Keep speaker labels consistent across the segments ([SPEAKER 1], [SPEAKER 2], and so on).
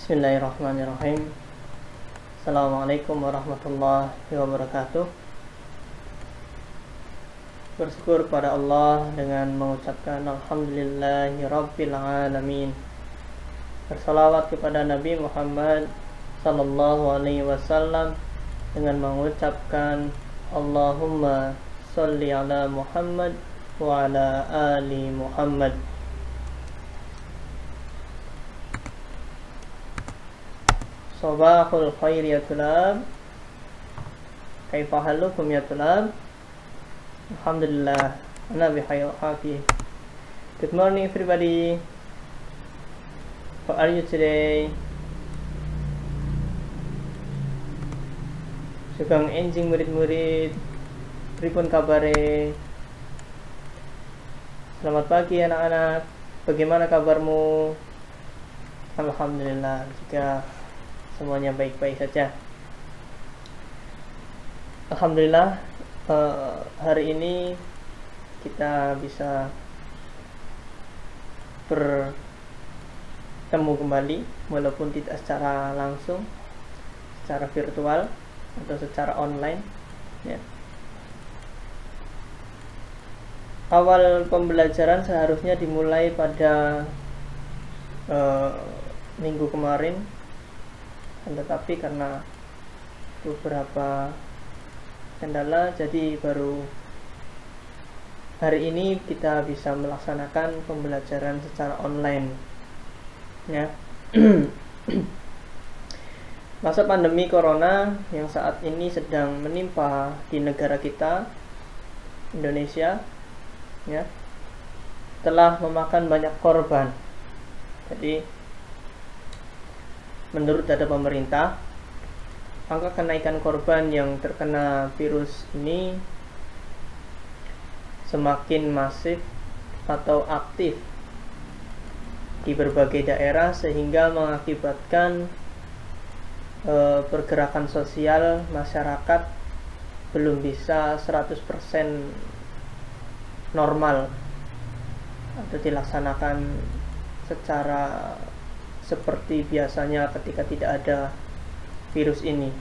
[SPEAKER 1] Bismillahirrahmanirrahim. Assalamualaikum warahmatullahi wabarakatuh. Bersyukur kepada Allah dengan mengucapkan Alhamdulillahirabbil alamin. Bersalawat kepada Nabi Muhammad sallallahu alaihi wasallam dengan mengucapkan Allahumma sholli ala Muhammad wa ala ali Muhammad. Sabahul khair ya tulab. Kaifa halukum ya tulab? Alhamdulillah, ana bi khair hafi. Good morning everybody. How are you today? Sugeng enjing murid-murid. Pripun kabare? Selamat pagi anak-anak. Bagaimana kabarmu? Alhamdulillah, jika semuanya baik-baik saja. Alhamdulillah, hari ini kita bisa bertemu kembali, walaupun tidak secara langsung, secara virtual atau secara online ya. Awal pembelajaran seharusnya dimulai pada minggu kemarin, tetapi karena beberapa kendala jadi baru hari ini kita bisa melaksanakan pembelajaran secara online ya. Masa pandemi corona yang saat ini sedang menimpa di negara kita, Indonesia ya, telah memakan banyak korban. Jadi menurut data pemerintah, angka kenaikan korban yang terkena virus ini semakin masif atau aktif di berbagai daerah, sehingga mengakibatkan pergerakan sosial masyarakat belum bisa 100% normal atau dilaksanakan secara seperti biasanya ketika tidak ada virus ini,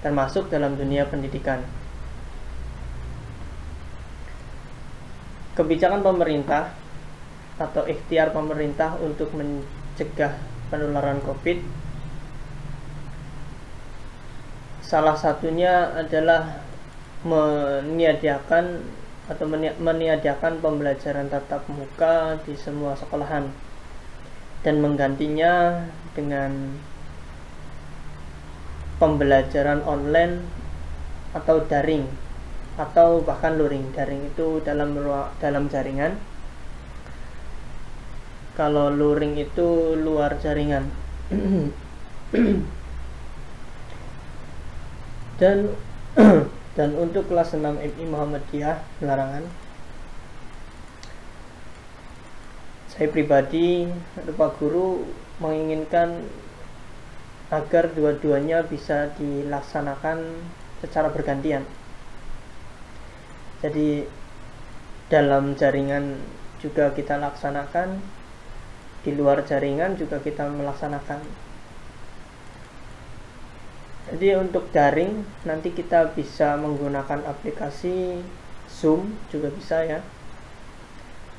[SPEAKER 1] termasuk dalam dunia pendidikan. Kebijakan pemerintah atau ikhtiar pemerintah untuk mencegah penularan COVID, salah satunya adalah meniadakan pembelajaran tatap muka di semua sekolahan dan menggantinya dengan pembelajaran online atau daring atau bahkan luring. Daring itu dalam jaringan, kalau luring itu luar jaringan. dan untuk kelas 6 MI Muhammadiyah Larangan, saya pribadi atau Pak Guru menginginkan agar dua-duanya bisa dilaksanakan secara bergantian. Jadi dalam jaringan juga kita laksanakan, di luar jaringan juga kita melaksanakan. Jadi untuk daring nanti kita bisa menggunakan aplikasi Zoom juga bisa ya.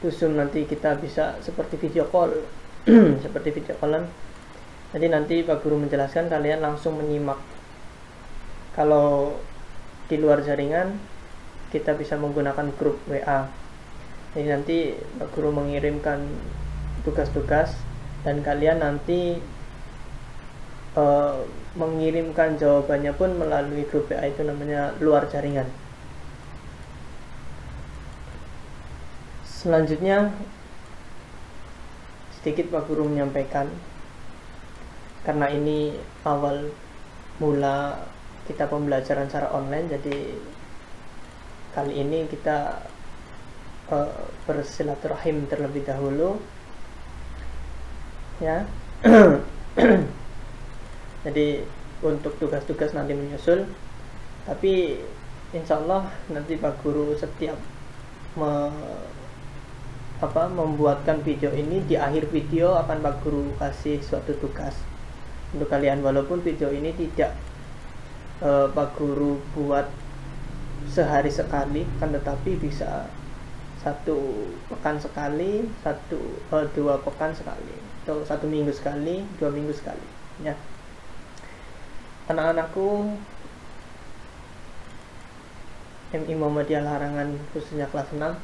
[SPEAKER 1] Zoom nanti kita bisa seperti video call seperti video callan. Jadi nanti Pak Guru menjelaskan, kalian langsung menyimak. Kalau di luar jaringan kita bisa menggunakan grup WA. Jadi nanti Pak Guru mengirimkan tugas-tugas dan kalian nanti mengirimkan jawabannya pun melalui grup WA, itu namanya luar jaringan. Selanjutnya sedikit Pak Guru menyampaikan, karena ini awal mula kita pembelajaran secara online, jadi kali ini kita bersilaturahim terlebih dahulu ya. Jadi untuk tugas-tugas nanti menyusul, tapi insya Allah nanti Pak Guru setiap membuatkan video ini, di akhir video akan Pak Guru kasih suatu tugas. untuk kalian, walaupun video ini tidak Pak Guru buat sehari sekali, kan tetapi bisa 1 pekan sekali, 2 pekan sekali, atau 1 minggu sekali, 2 minggu sekali ya. Anak-anakku MI Muhammadiyah Larangan, khususnya kelas 6,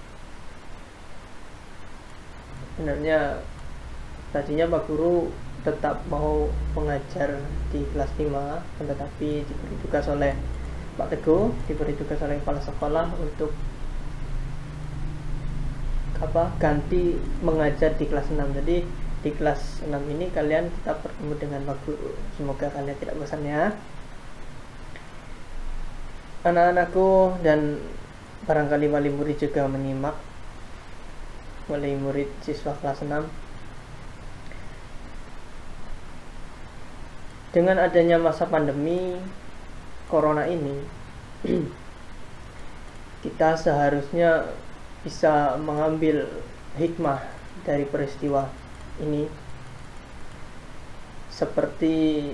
[SPEAKER 1] sebenarnya tadinya Pak Guru tetap mau mengajar di kelas 5, tetapi diberi tugas oleh Pak Teguh, diberi tugas oleh kepala sekolah untuk ganti mengajar di kelas 6. Jadi di kelas 6 ini kalian tetap bertemu dengan Pak Guru. Semoga kalian tidak bosan ya, anak-anakku, dan barangkali wali murid juga menyimak, wali murid siswa kelas 6. Dengan adanya masa pandemi corona ini, kita seharusnya bisa mengambil hikmah dari peristiwa ini, seperti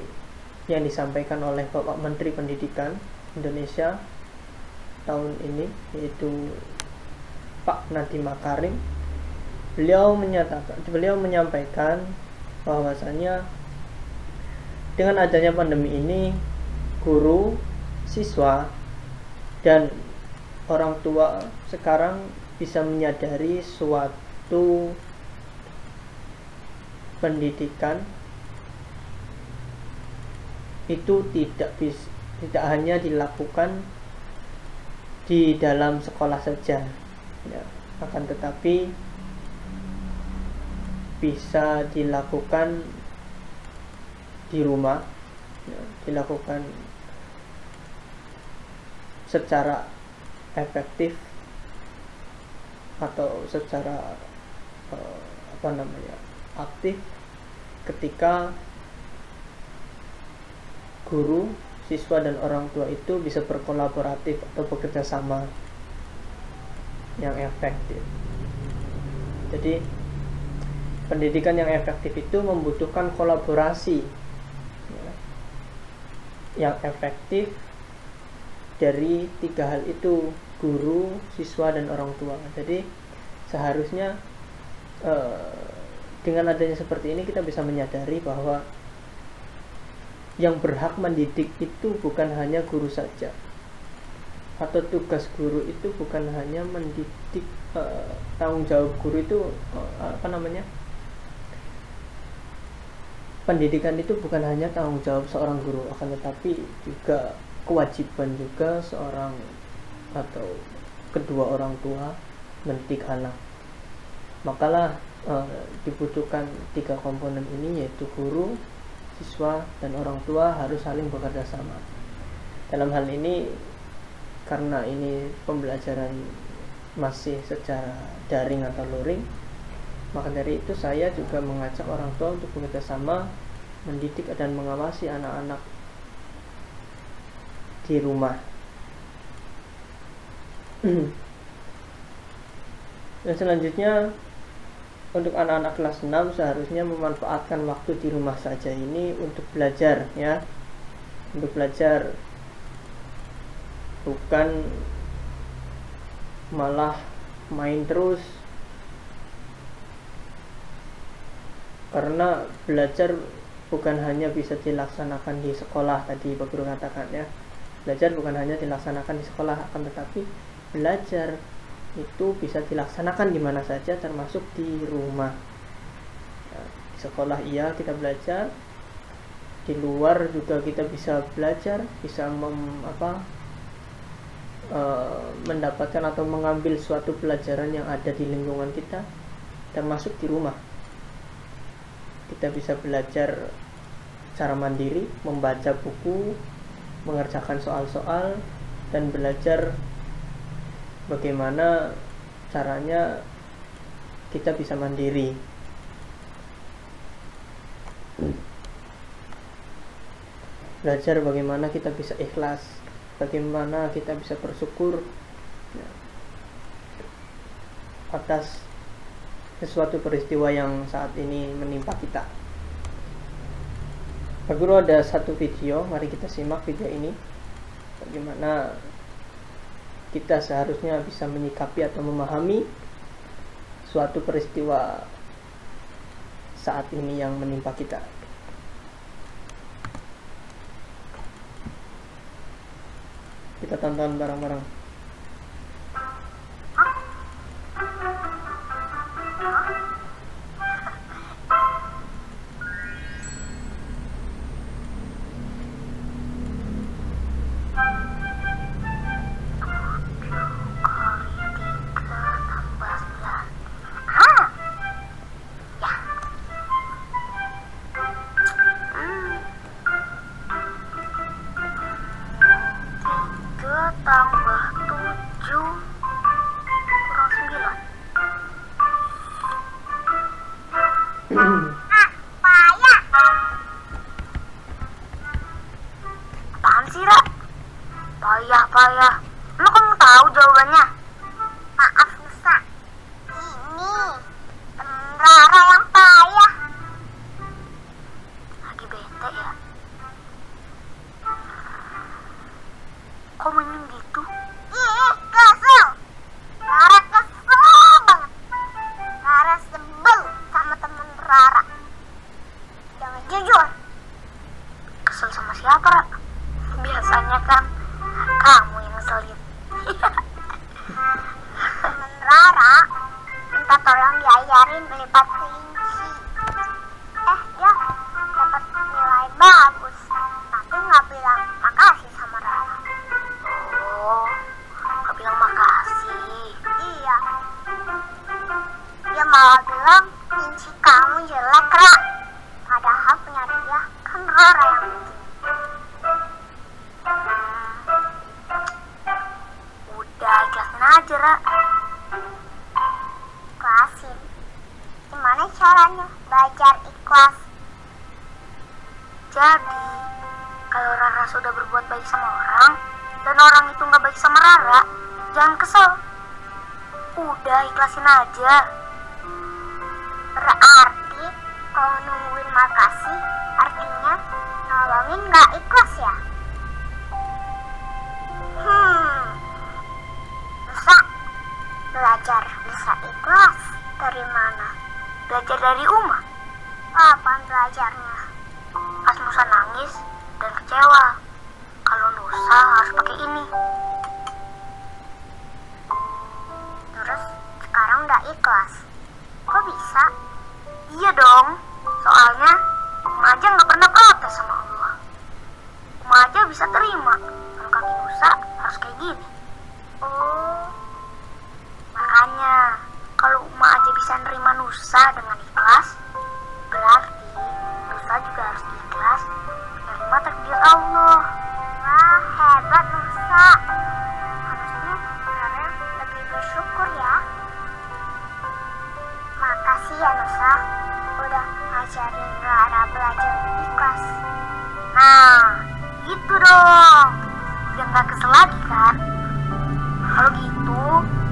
[SPEAKER 1] yang disampaikan oleh Bapak Menteri Pendidikan Indonesia tahun ini, yaitu Pak Nadiem Makarim. Beliau menyampaikan bahwasanya dengan adanya pandemi ini, guru, siswa, dan orang tua sekarang bisa menyadari suatu pendidikan itu tidak hanya dilakukan di dalam sekolah saja ya, akan tetapi bisa dilakukan di rumah ya, dilakukan secara efektif atau secara aktif ketika guru, siswa, dan orang tua itu bisa berkolaboratif atau bekerja sama yang efektif. Jadi pendidikan yang efektif itu membutuhkan kolaborasi yang efektif dari 3 hal itu, guru, siswa, dan orang tua. Jadi seharusnya dengan adanya seperti ini kita bisa menyadari bahwa yang berhak mendidik itu bukan hanya guru saja, atau tugas guru itu bukan hanya mendidik. Tanggung jawab guru itu pendidikan itu bukan hanya tanggung jawab seorang guru, akan tetapi juga kewajiban juga seorang atau kedua orang tua mendidik anak. Makalah dibutuhkan 3 komponen ini, yaitu guru, siswa, dan orang tua harus saling bekerja sama. Dalam hal ini, karena ini pembelajaran masih secara daring atau luring, maka dari itu saya juga mengajak orang tua untuk bekerja sama mendidik dan mengawasi anak-anak di rumah. Dan selanjutnya, untuk anak-anak kelas 6 seharusnya memanfaatkan waktu di rumah saja ini untuk belajar ya. Untuk belajar, bukan malah main terus. Karena belajar bukan hanya bisa dilaksanakan di sekolah, tadi Pak Guru katakan ya. Belajar bukan hanya dilaksanakan di sekolah, akan tetapi belajar itu bisa dilaksanakan di mana saja, termasuk di rumah. Ya, di sekolah iya kita belajar, di luar juga kita bisa belajar, bisa mendapatkan atau mengambil suatu pelajaran yang ada di lingkungan kita, termasuk di rumah. Kita bisa belajar cara mandiri, membaca buku, mengerjakan soal-soal, dan belajar bagaimana caranya kita bisa mandiri. Belajar bagaimana kita bisa ikhlas, bagaimana kita bisa bersyukur atas sesuatu peristiwa yang saat ini menimpa kita. Pak Guru ada satu video, mari kita simak video ini. Bagaimana kita seharusnya bisa menyikapi atau memahami suatu peristiwa saat ini yang menimpa kita. Kita tonton bareng-bareng.
[SPEAKER 2] Tambah 7 kurang 9. Payah. Apaan sih, Ra? Payah. Lu kamu tahu jawabannya? Maaf, Nusa. Ini temen Rara yang payah. Lagi bete ya? Kok mainin gitu? Ih, kesel. Rara kesel banget. Rara sebel sama temen Rara. Jangan jujur. Kesel sama siapa, Ra? Biasanya kan kamu yang ngeselin. Temen Rara minta tolong diajarin melipat kelinci. Dia dapat nilai bagus, tapi nggak bilang makasih sama Rara. Oh, nggak bilang makasih. Iya. Dia malah bilang kelinci kamu jelek, Ra. Padahal punya dia kan Rara yang bikin. Udah, ikhlasin aja, Ra. Ikhlasin? Gimana caranya belajar ikhlas? Jadi, kalau Rara sudah berbuat baik sama orang, dan orang itu nggak baik sama Rara, jangan kesel. Udah, ikhlasin aja. Berarti kalau nungguin makasih, artinya nolongin nggak ikhlas ya? Nusa, belajar bisa ikhlas dari mana? Belajar dari Uma. Apaan belajarnya? Pas Nusa nangis dan kecewa, kalau Nusa harus pakai ini. Terus sekarang udah ikhlas. Kok bisa? Iya dong, soalnya Uma aja nggak pernah protes sama Allah. Uma aja bisa terima kalau kaki Nusa harus kayak gini. Oh, makanya kalau Uma aja bisa nerima Nusa dengan ikhlas, berarti Nusa juga harus ikhlas menerima takdir Allah. Wah, hebat Nusa. Harusnya Rara lebih bersyukur ya. Makasih ya Nusa, udah ngajarin Rara belajar ikhlas. Nah, gitu dong. Udah gak kesel lagi kan? Kalau gitu,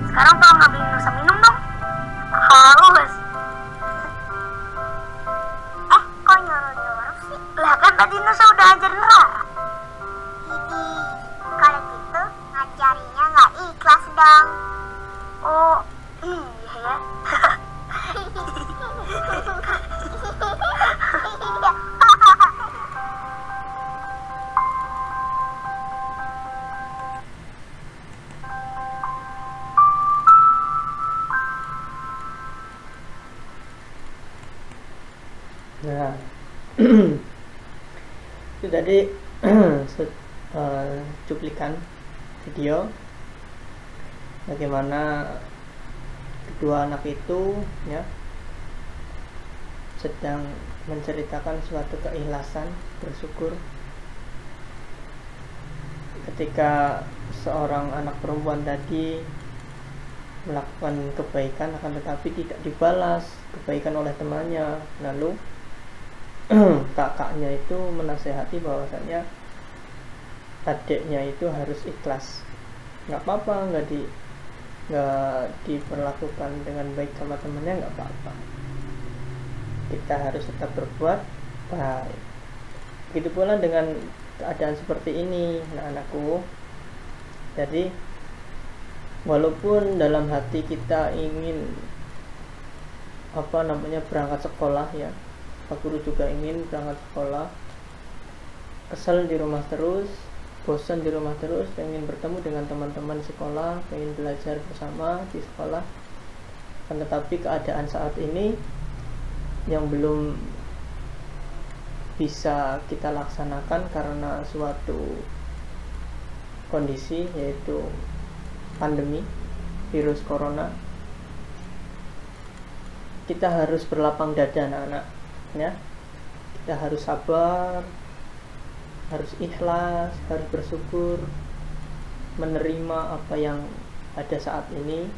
[SPEAKER 2] sekarang tolong ngambilin Nusa minum dong. Haus. Kok nyuruh-nyuruh sih? Lah kan tadi Nusa udah ajarin Rara. Kalau gitu ngajarinnya nggak ikhlas dong. Oh, iya ya.
[SPEAKER 1] Nah, itu tadi cuplikan video bagaimana kedua anak itu ya sedang menceritakan suatu keikhlasan, bersyukur ketika seorang anak perempuan tadi melakukan kebaikan akan tetapi tidak dibalas kebaikan oleh temannya. Lalu kakaknya itu menasehati bahwasanya adiknya itu harus ikhlas, nggak apa-apa, nggak diperlakukan dengan baik sama temennya, nggak apa-apa, kita harus tetap berbuat baik. Begitu pula dengan keadaan seperti ini, anak-anakku. Jadi walaupun dalam hati kita ingin berangkat sekolah ya, Pak Guru juga ingin berangkat sekolah, kesel di rumah terus, bosan di rumah terus, pengen bertemu dengan teman-teman sekolah, pengen belajar bersama di sekolah. Kan tetapi keadaan saat ini yang belum bisa kita laksanakan karena suatu kondisi, yaitu pandemi virus corona. Kita harus berlapang dada, anak-anak ya. Kita harus sabar, harus ikhlas, harus bersyukur, menerima apa yang ada saat ini,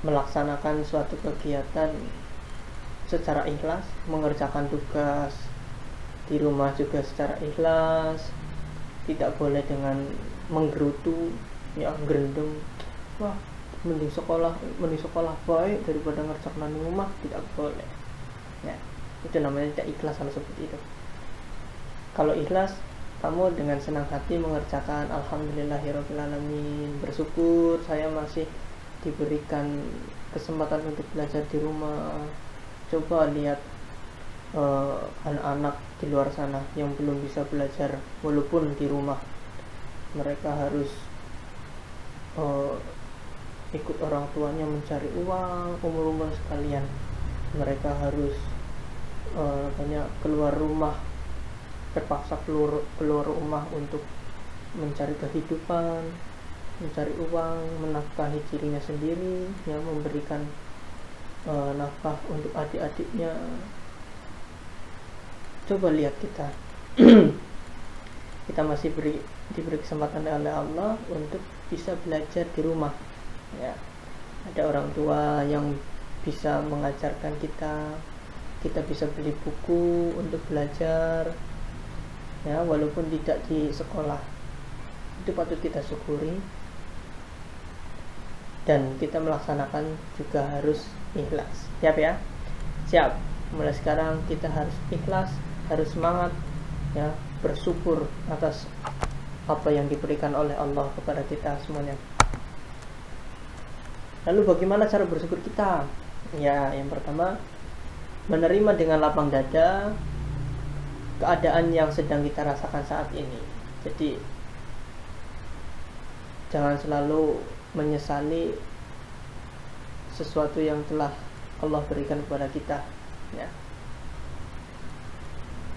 [SPEAKER 1] melaksanakan suatu kegiatan secara ikhlas, mengerjakan tugas di rumah juga secara ikhlas. Tidak boleh dengan menggerutu ya, gerendeng, wah mending sekolah baik daripada ngerjakan di rumah. Tidak boleh ya, itu namanya tidak ikhlas kalau seperti itu. Kalau ikhlas, kamu dengan senang hati mengerjakan, alhamdulillahirrahmanirrahim, bersyukur saya masih diberikan kesempatan untuk belajar di rumah. Coba lihat anak-anak di luar sana yang belum bisa belajar walaupun di rumah, mereka harus ikut orang tuanya mencari uang, umur sekalian. Mereka harus banyak keluar rumah, terpaksa keluar rumah untuk mencari kehidupan, mencari uang, menafkahi dirinya sendiri, yang memberikan nafkah untuk adik-adiknya. Coba lihat kita kita masih diberi kesempatan oleh Allah untuk bisa belajar di rumah ya. Ada orang tua yang bisa mengajarkan kita bisa beli buku untuk belajar ya, walaupun tidak di sekolah. Itu patut kita syukuri, dan kita melaksanakan juga harus ikhlas. Siap ya? Siap. Mulai sekarang kita harus ikhlas, harus semangat ya, bersyukur atas apa yang diberikan oleh Allah kepada kita semuanya. Lalu bagaimana cara bersyukur kita? Ya, yang pertama, menerima dengan lapang dada keadaan yang sedang kita rasakan saat ini. Jadi jangan selalu menyesali sesuatu yang telah Allah berikan kepada kita ya.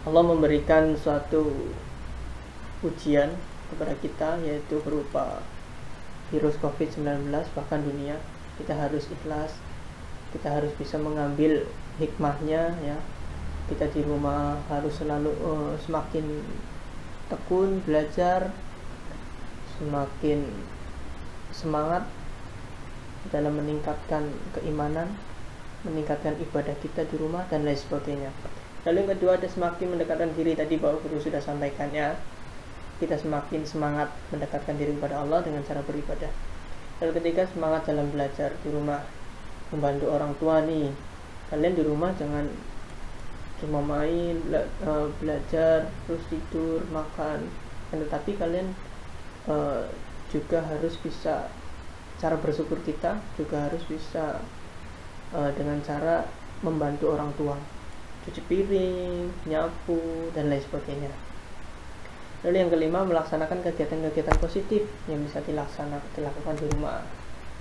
[SPEAKER 1] Allah memberikan suatu ujian kepada kita, yaitu berupa virus COVID-19, bahkan dunia. Kita harus ikhlas, kita harus bisa mengambil hikmahnya ya. Kita di rumah harus selalu semakin tekun belajar, semakin semangat dalam meningkatkan keimanan, meningkatkan ibadah kita di rumah, dan lain sebagainya. Lalu yang kedua, ada semakin mendekatkan diri. Tadi Pak Guru sudah sampaikan ya, kita semakin semangat mendekatkan diri kepada Allah dengan cara beribadah. Lalu ketiga, semangat dalam belajar di rumah, membantu orang tua nih. Kalian di rumah jangan cuma main, belajar, terus tidur, makan, tetapi kalian juga harus bisa, cara bersyukur kita juga harus bisa dengan cara membantu orang tua, cuci piring, nyapu, dan lain sebagainya. Lalu yang kelima, melaksanakan kegiatan-kegiatan positif yang bisa dilakukan di rumah.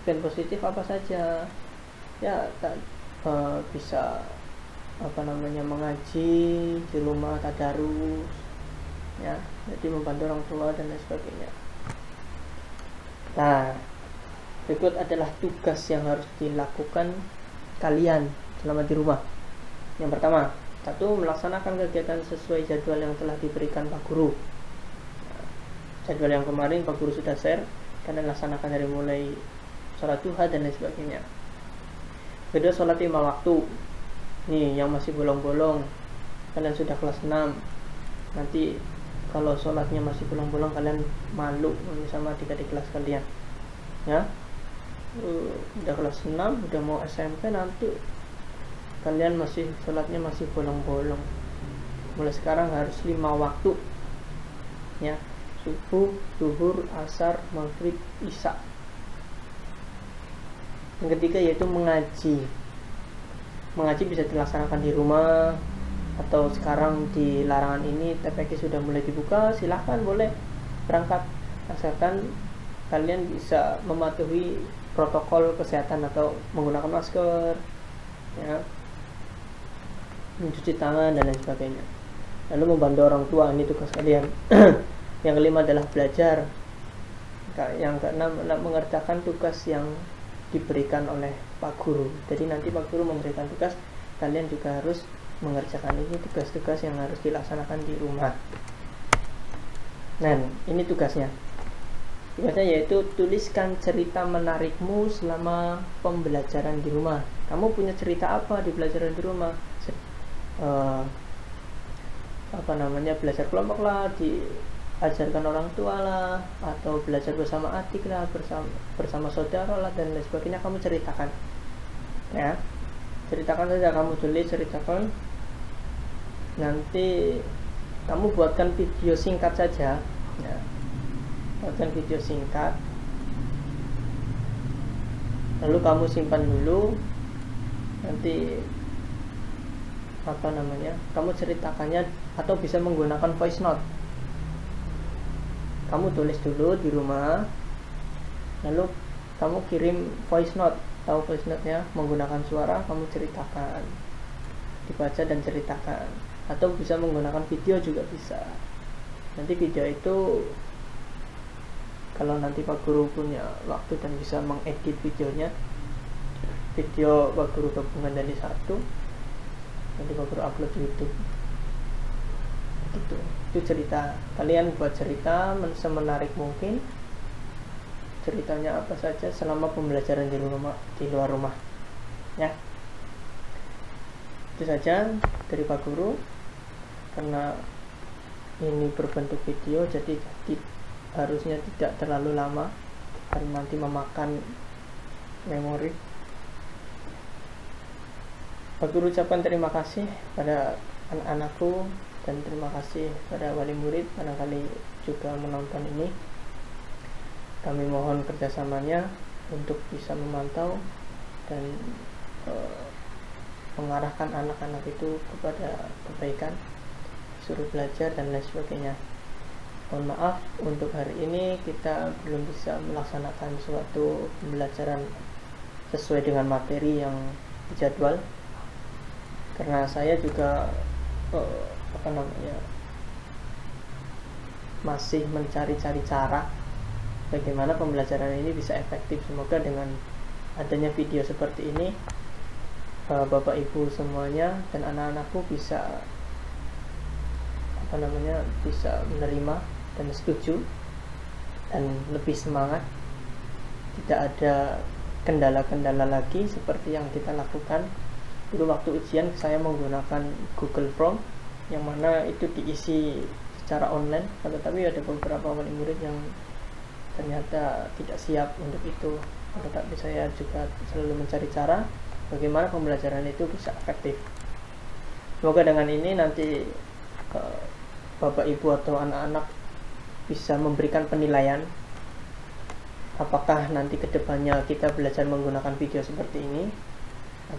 [SPEAKER 1] Dan positif apa saja ya, bisa mengaji di rumah, tadarus ya, jadi membantu orang tua dan lain sebagainya. Nah, berikut adalah tugas yang harus dilakukan kalian selama di rumah. Yang pertama, 1. Melaksanakan kegiatan sesuai jadwal yang telah diberikan Pak Guru. Jadwal yang kemarin Pak Guru sudah share, kalian laksanakan dari mulai sholat duha dan lain sebagainya. Kedua, sholat 5 waktu. Nih, yang masih bolong-bolong, kalian sudah kelas 6, nanti kalau sholatnya masih bolong-bolong, kalian malu sama adik-adik kelas kalian ya. Udah kelas 6, udah mau SMP, nanti kalian masih sholatnya masih bolong-bolong, mulai sekarang harus 5 waktu ya, subuh, zuhur, asar, maghrib, isya. Yang ketiga yaitu mengaji. Mengaji bisa dilaksanakan di rumah, atau sekarang di larangan ini TPQ sudah mulai dibuka, silahkan boleh berangkat, asalkan kalian bisa mematuhi protokol kesehatan atau menggunakan masker ya, mencuci tangan dan lain sebagainya, lalu membantu orang tua, ini tugas kalian. Yang kelima adalah belajar. Yang keenam adalah mengerjakan tugas yang diberikan oleh Pak Guru. Jadi nanti Pak Guru memberikan tugas, kalian juga harus mengerjakan ini tugas-tugas yang harus dilaksanakan di rumah. Nah, ini tugasnya. Tugasnya yaitu tuliskan cerita menarikmu selama pembelajaran di rumah. Kamu punya cerita apa di pembelajaran di rumah? Belajar kelompok lah, diajarkan orang tua lah, atau belajar bersama adik lah, bersama saudara lah, dan lain sebagainya. Kamu ceritakan ya, ceritakan saja, kamu tulis, ceritakan. Nanti kamu buatkan video singkat saja ya, buatkan video singkat, lalu kamu simpan dulu. Nanti kamu ceritakannya, atau bisa menggunakan voice note. Kamu tulis dulu di rumah, lalu kamu kirim voice note. Tahu voice note nya, menggunakan suara, kamu ceritakan, dibaca dan ceritakan. Atau bisa menggunakan video juga bisa. Nanti video itu, kalau nanti Pak Guru punya waktu dan bisa mengedit videonya, video Pak Guru gabungan dari satu, nanti Pak Guru upload di YouTube. Itu cerita. Kalian buat cerita semenarik mungkin. Ceritanya apa saja selama pembelajaran di luar rumah ya. Itu saja dari Pak Guru. Karena ini berbentuk video, jadi harusnya tidak terlalu lama, karena nanti memakan memori. Pak Guru ucapkan terima kasih pada anak-anakku, dan terima kasih pada wali murid barangkali juga menonton ini. Kami mohon kerjasamanya untuk bisa memantau dan mengarahkan anak-anak itu kepada kebaikan, suruh belajar dan lain sebagainya. Mohon maaf, untuk hari ini kita belum bisa melaksanakan suatu pembelajaran sesuai dengan materi yang dijadwal, karena saya juga masih mencari-cari cara bagaimana pembelajaran ini bisa efektif. Semoga dengan adanya video seperti ini, Bapak Ibu semuanya dan anak-anakku bisa bisa menerima dan setuju dan lebih semangat. Tidak ada kendala-kendala lagi seperti yang kita lakukan dulu waktu ujian. Saya menggunakan Google Form yang mana itu diisi secara online, tetapi ada beberapa wali murid yang ternyata tidak siap untuk itu. Tetapi saya juga selalu mencari cara bagaimana pembelajaran itu bisa efektif. Semoga dengan ini nanti Bapak Ibu atau anak-anak bisa memberikan penilaian apakah nanti kedepannya kita belajar menggunakan video seperti ini,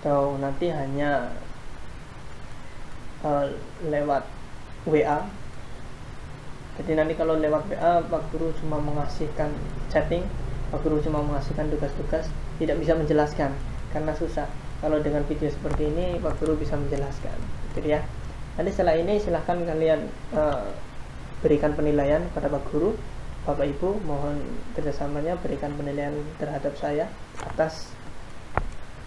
[SPEAKER 1] atau nanti hanya lewat WA. Jadi nanti kalau lewat WA, Pak Guru cuma mengasihkan chatting, Pak Guru cuma mengasihkan tugas-tugas, tidak bisa menjelaskan karena susah. Kalau dengan video seperti ini, Pak Guru bisa menjelaskan, gitu ya. Nanti setelah ini silahkan kalian berikan penilaian pada Pak Guru. Bapak Ibu mohon kerjasamanya, berikan penilaian terhadap saya atas,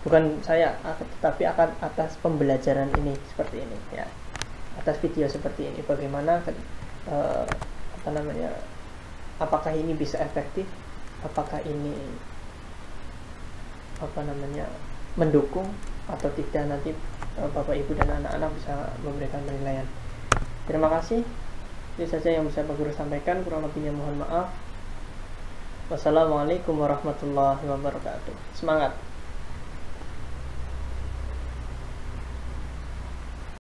[SPEAKER 1] bukan saya, tetapi akan atas pembelajaran ini seperti ini ya, atas video seperti ini. Bagaimana apakah ini bisa efektif, apakah ini mendukung atau tidak. Nanti Bapak Ibu dan anak-anak bisa memberikan penilaian. Terima kasih. Itu saja yang bisa Pak Guru sampaikan, kurang lebihnya mohon maaf. Wassalamualaikum warahmatullahi wabarakatuh. Semangat.